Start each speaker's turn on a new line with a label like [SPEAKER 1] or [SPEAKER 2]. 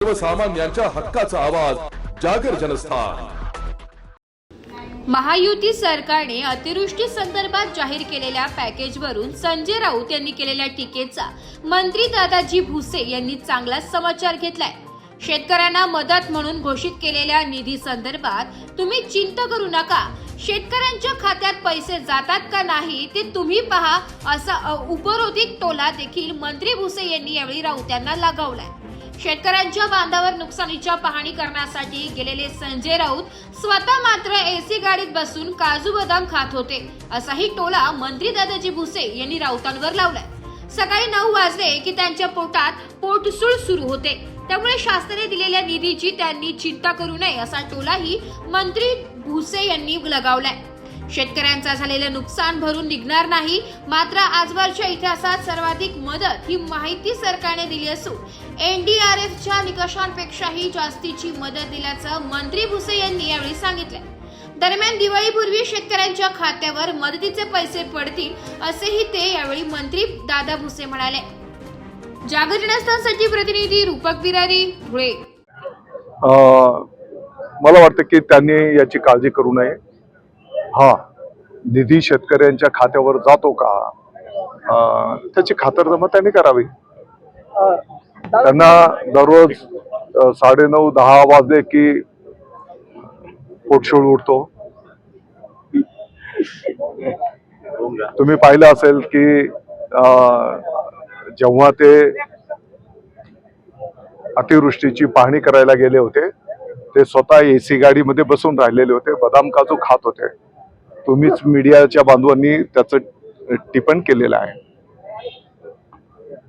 [SPEAKER 1] सर्वसामान्यांच्या हक्काचा आवाज जागर जनस्थान।
[SPEAKER 2] महायुती सरकारने अतिवृष्टी संदर्भात जाहीर केलेल्या पॅकेजवरून संजय राऊत यांनी केलेल्या टीकेचा मंत्री दादाजी भुसे यांनी चांगला समाचार घेतलाय। शेतकऱ्यांना मदत म्हणून घोषित केलेल्या निधी संदर्भात तुम्ही चिंता करू नका, शेतकऱ्यांच्या खात्यात पैसे जातात का नाही ते तुम्ही पहा, असा उपरोधिक टोला देखील मंत्री भुसे यांनी यावेळी राऊत यांना लगावलाय। शेतकऱ्यांच्या बांधावर नुकसानीच्या पाहणी करण्यासाठी गेलेले संजय राऊत स्वतः मात्र एसी गाडीत बसून काजू बदाम खात होते, असाही टोला मंत्री दादाजी भुसे यांनी राऊतांवर लावलाय। सकाळी 9 वाजले की त्यांच्या पोटात पोटसूळ सुरू होते, त्यामुळे शासनाने दिलेल्या निधीची त्यांनी चिंता करू नये असा टोलाही मंत्री भुसे यांनी लगावलाय। शेतकऱ्यांचा झालेलं नुकसान भरून निघणार नाही, मात्र आजवरच्या इतिहासात सर्वाधिक मदत ही माहिती सरकारने दिली असून NDRFच्या निकषांपेक्षाही जास्तीची मदत दिल्याचं मंत्री भुसे यांनी यावेळी सांगितलं। दरम्यान दिवाळीपूर्वी शेतकऱ्यांच्या खात्यावर मदतीचे पैसे पडतील असेही ते यावेळी मंत्री दादा भुसे म्हणाले। जागर जनस्थानसाठी प्रतिनिधी रूपक बिरारी, धुळे।
[SPEAKER 3] मला वाटतं की त्यांनी याची काळजी करू नये। निधी शेतकऱ्यांच्या खात्यावर जातो का त्याची खातरजमा त्यांनी करावी। त्यांना दररोज 9:30-10 वाजले की पोटशूळ उठतो। तुम्ही पाहिलं असेल की जेव्हा ते अतिवृष्टीची पाहणी करायला गेले होते ते स्वतः एसी गाडीमध्ये बसून राहिलेले होते, बदाम काजू खात होते। तुम्हीच मीडियाच्या बांधवांनी त्याचं टिप्पण केलेलं आहे।